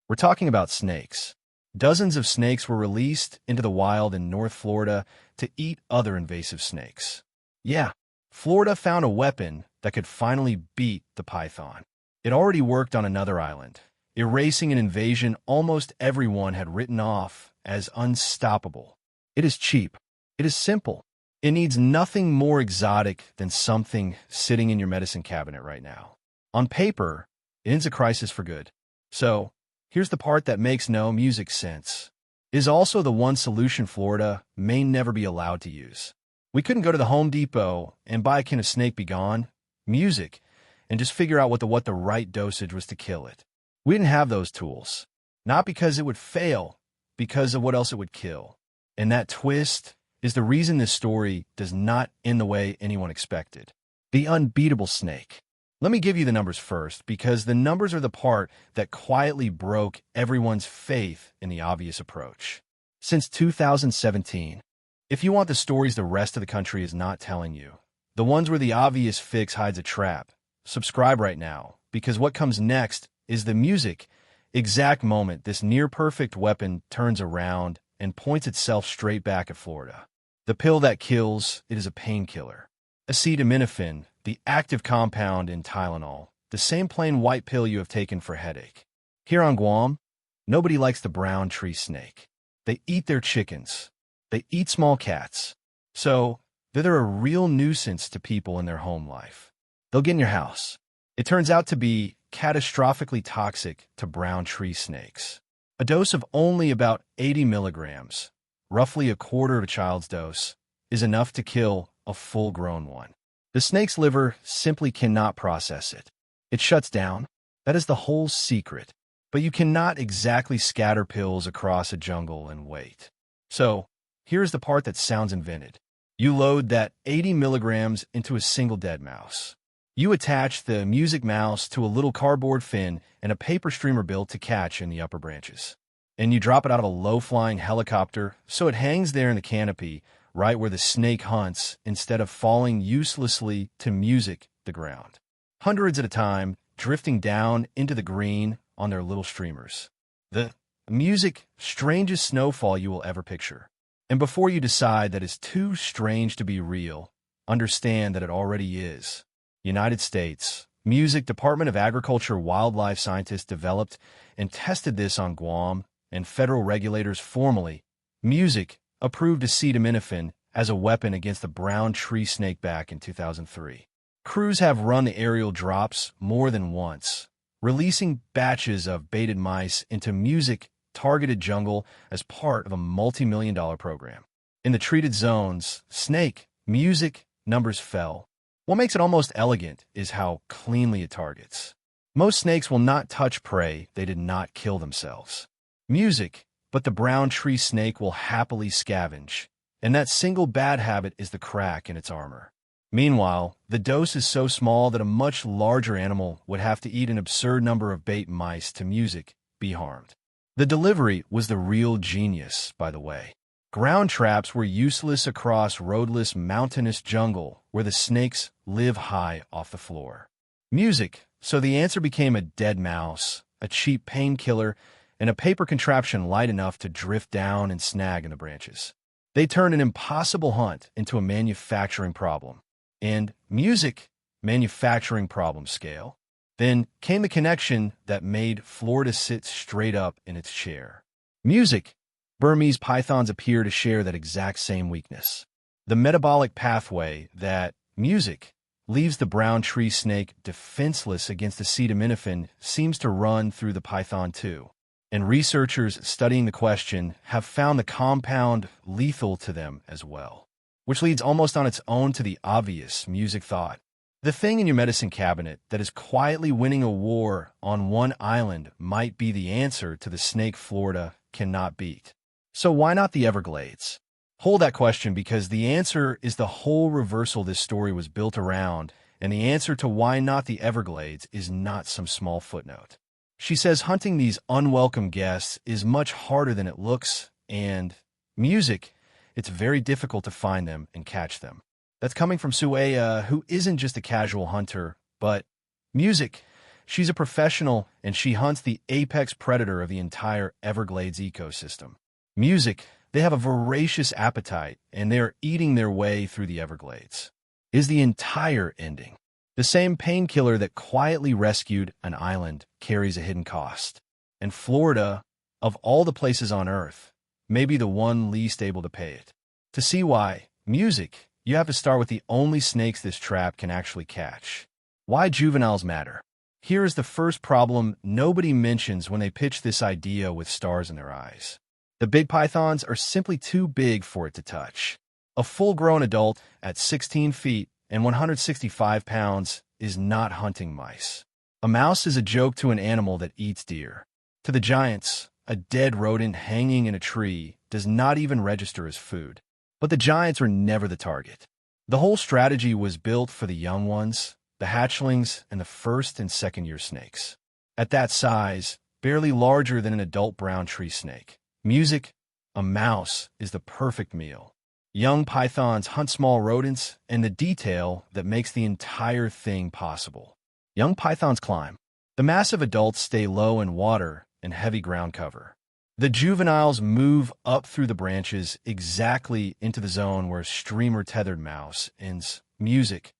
We're talking about snakes. Dozens of snakes were released into the wild in North Florida to eat other invasive snakes. Yeah, Florida found a weapon that could finally beat the python. It already worked on another island, erasing an invasion almost everyone had written off as unstoppable. It is cheap. It is simple. It needs nothing more exotic than something sitting in your medicine cabinet right now. On paper, it ends a crisis for good. So, here's the part that makes no music sense. It is also the one solution Florida may never be allowed to use. We couldn't go to the Home Depot and buy Can a Snake Be Gone? Music, and just figure out what the right dosage was to kill it. We didn't have those tools. Not because it would fail, because of what else it would kill. And that twist is the reason this story does not end the way anyone expected. The unbeatable snake. Let me give you the numbers first, because the numbers are the part that quietly broke everyone's faith in the obvious approach. Since 2017, if you want the stories the rest of the country is not telling you, the ones where the obvious fix hides a trap, subscribe right now, because what comes next is the music exact moment this near-perfect weapon turns around and points itself straight back at Florida. The pill that kills, it is a painkiller. Acetaminophen, the active compound in Tylenol, the same plain white pill you have taken for headache. Here on Guam, nobody likes the brown tree snake. They eat their chickens. They eat small cats. So, they're a real nuisance to people in their home life. They'll get in your house. It turns out to be catastrophically toxic to brown tree snakes. A dose of only about 80 milligrams, roughly a quarter of a child's dose, is enough to kill a full-grown one. The snake's liver simply cannot process it. It shuts down. That is the whole secret. But you cannot exactly scatter pills across a jungle and wait. So, here's the part that sounds invented. You load that 80 milligrams into a single dead mouse. You attach the music mouse to a little cardboard fin and a paper streamer built to catch in the upper branches. And you drop it out of a low-flying helicopter so it hangs there in the canopy, right where the snake hunts, instead of falling uselessly to music the ground. Hundreds at a time, drifting down into the green on their little streamers. The music, strangest snowfall you will ever picture. And before you decide that it's too strange to be real, understand that it already is. United States, Music Department of Agriculture wildlife scientists developed and tested this on Guam, and federal regulators formally, Music, approved acetaminophen as a weapon against the brown tree snake back in 2003. Crews have run the aerial drops more than once, releasing batches of baited mice into music-targeted jungle as part of a multi-million-dollar program. In the treated zones, snake, music, numbers fell. What makes it almost elegant is how cleanly it targets. Most snakes will not touch prey they did not kill themselves. Music, but the brown tree snake will happily scavenge, and that single bad habit is the crack in its armor. Meanwhile, the dose is so small that a much larger animal would have to eat an absurd number of bait mice to music be harmed. The delivery was the real genius, by the way. Ground traps were useless across roadless mountainous jungle where the snakes live high off the floor. Music, so the answer became a dead mouse, a cheap painkiller, and a paper contraption light enough to drift down and snag in the branches. They turned an impossible hunt into a manufacturing problem. And music, manufacturing problem scale. Then came the connection that made Florida sit straight up in its chair. Music, Burmese pythons appear to share that exact same weakness. The metabolic pathway that, music, leaves the brown tree snake defenseless against acetaminophen seems to run through the python too. And researchers studying the question have found the compound lethal to them as well, which leads almost on its own to the obvious music thought. The thing in your medicine cabinet that is quietly winning a war on one island might be the answer to the snake Florida cannot beat. So why not the Everglades? Hold that question, because the answer is the whole reversal this story was built around, and the answer to why not the Everglades is not some small footnote. She says hunting these unwelcome guests is much harder than it looks, and music, it's very difficult to find them and catch them. That's coming from Sueya, who isn't just a casual hunter, but music. She's a professional, and she hunts the apex predator of the entire Everglades ecosystem. Music, they have a voracious appetite, and they are eating their way through the Everglades. Is the entire ending. The same painkiller that quietly rescued an island carries a hidden cost. And Florida, of all the places on Earth, may be the one least able to pay it. To see why, music, you have to start with the only snakes this trap can actually catch. Why juveniles matter. Here is the first problem nobody mentions when they pitch this idea with stars in their eyes. The big pythons are simply too big for it to touch. A full-grown adult at 16 feet and 165 pounds is not hunting mice. A mouse is a joke to an animal that eats deer. To the giants, a dead rodent hanging in a tree does not even register as food. But the giants are never the target. The whole strategy was built for the young ones, the hatchlings, and the first and second-year snakes. At that size, barely larger than an adult brown tree snake. Music, a mouse, is the perfect meal. Young pythons hunt small rodents, and the detail that makes the entire thing possible. Young pythons climb. The massive adults stay low in water and heavy ground cover. The juveniles move up through the branches exactly into the zone where a streamer-tethered mouse ends. Music,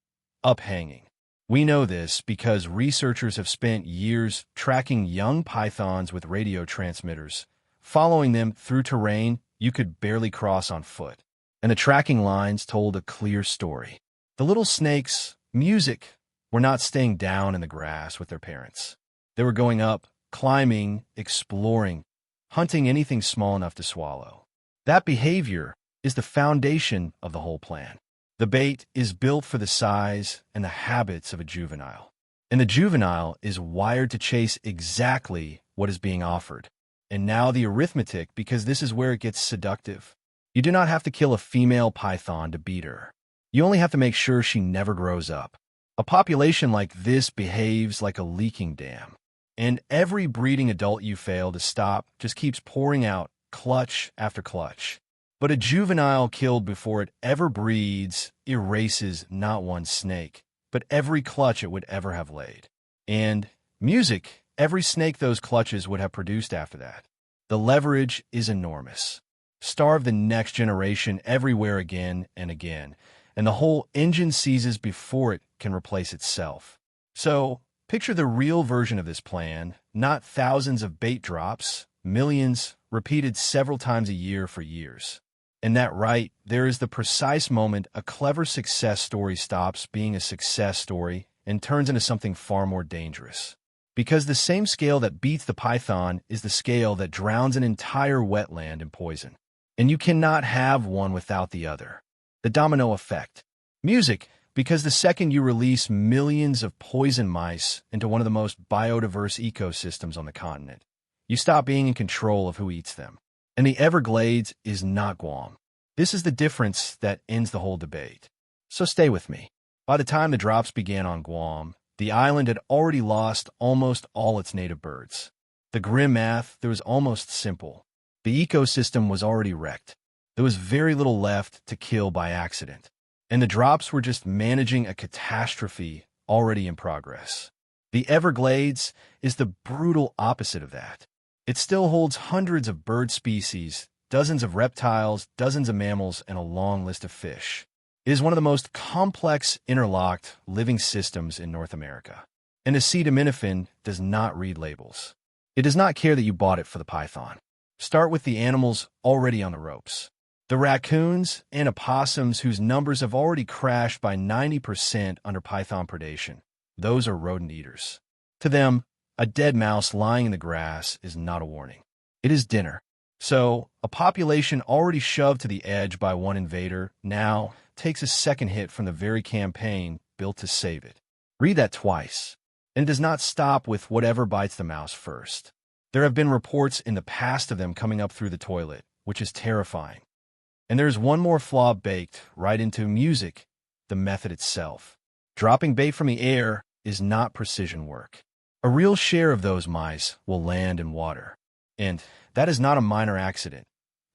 up hanging. We know this because researchers have spent years tracking young pythons with radio transmitters, following them through terrain you could barely cross on foot. And the tracking lines told a clear story. The little snakes, music, were not staying down in the grass with their parents. They were going up, climbing, exploring, hunting anything small enough to swallow. That behavior is the foundation of the whole plan. The bait is built for the size and the habits of a juvenile. And the juvenile is wired to chase exactly what is being offered. And now the arithmetic, because this is where it gets seductive. You do not have to kill a female python to beat her. You only have to make sure she never grows up. A population like this behaves like a leaking dam. And every breeding adult you fail to stop just keeps pouring out clutch after clutch. But a juvenile killed before it ever breeds erases not one snake, but every clutch it would ever have laid. And music, every snake those clutches would have produced after that. The leverage is enormous. Starve the next generation everywhere again and again, and the whole engine seizes before it can replace itself. So, picture the real version of this plan, not thousands of bait drops, millions, repeated several times a year for years. And that right, there is the precise moment a clever success story stops being a success story and turns into something far more dangerous. Because the same scale that beats the python is the scale that drowns an entire wetland in poison. And you cannot have one without the other. The domino effect. Music, because the second you release millions of poison mice into one of the most biodiverse ecosystems on the continent, you stop being in control of who eats them. And the Everglades is not Guam. This is the difference that ends the whole debate. So stay with me. By the time the drops began on Guam, the island had already lost almost all its native birds. The grim math there was almost simple. The ecosystem was already wrecked. There was very little left to kill by accident. And the drops were just managing a catastrophe already in progress. The Everglades is the brutal opposite of that. It still holds hundreds of bird species, dozens of reptiles, dozens of mammals, and a long list of fish. It is one of the most complex, interlocked, living systems in North America. And acetaminophen does not read labels. It does not care that you bought it for the python. Start with the animals already on the ropes. The raccoons and opossums whose numbers have already crashed by 90% under python predation. Those are rodent eaters. To them, a dead mouse lying in the grass is not a warning. It is dinner. So, a population already shoved to the edge by one invader now takes a second hit from the very campaign built to save it. Read that twice. And it does not stop with whatever bites the mouse first. There have been reports in the past of them coming up through the toilet, which is terrifying. And there's one more flaw baked right into music, the method itself. Dropping bait from the air is not precision work. A real share of those mice will land in water. And that is not a minor accident.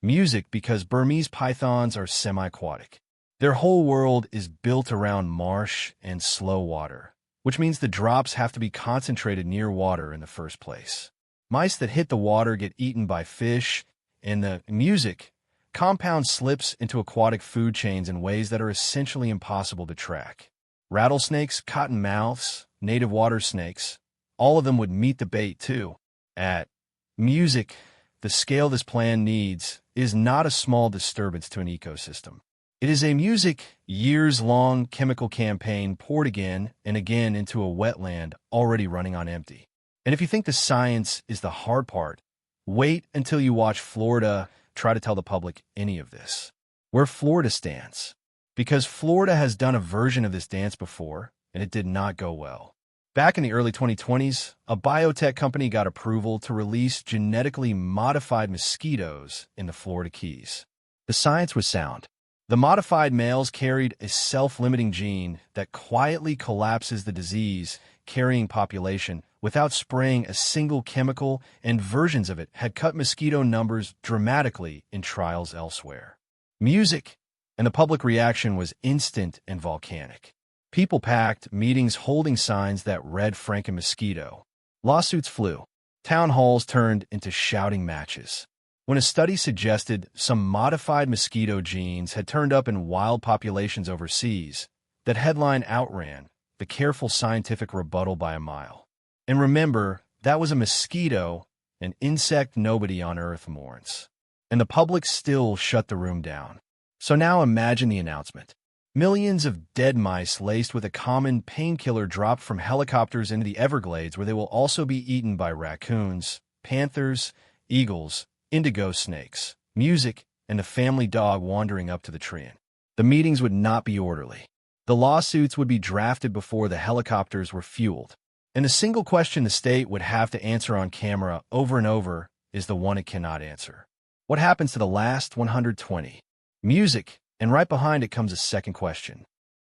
Music, because Burmese pythons are semi-aquatic. Their whole world is built around marsh and slow water. which means the drops have to be concentrated near water in the first place. Mice that hit the water get eaten by fish, and the music compound slips into aquatic food chains in ways that are essentially impossible to track. Rattlesnakes, cottonmouths, native water snakes, all of them would meet the bait too. At music, the scale this plan needs is not a small disturbance to an ecosystem. It is a years-long chemical campaign poured again and again into a wetland already running on empty. And if you think the science is the hard part, wait until you watch Florida try to tell the public any of this. Where Florida stands. Because Florida has done a version of this dance before, and it did not go well. Back in the early 2020s, a biotech company got approval to release genetically modified mosquitoes in the Florida Keys. The science was sound. The modified males carried a self-limiting gene that quietly collapses the disease-carrying population without spraying a single chemical, and versions of it had cut mosquito numbers dramatically in trials elsewhere. Music, and the public reaction was instant and volcanic. People packed meetings holding signs that read "Franken Mosquito." Lawsuits flew. Town halls turned into shouting matches. When a study suggested some modified mosquito genes had turned up in wild populations overseas, that headline outran the careful scientific rebuttal by a mile. And remember, that was a mosquito, an insect nobody on Earth mourns. And the public still shut the room down. So now imagine the announcement. Millions of dead mice laced with a common painkiller dropped from helicopters into the Everglades, where they will also be eaten by raccoons, panthers, eagles, indigo snakes, music, and the family dog wandering up to the tree. The meetings would not be orderly. The lawsuits would be drafted before the helicopters were fueled. And the single question the state would have to answer on camera over and over is the one it cannot answer. What happens to the last 120? Music, and right behind it comes a second question.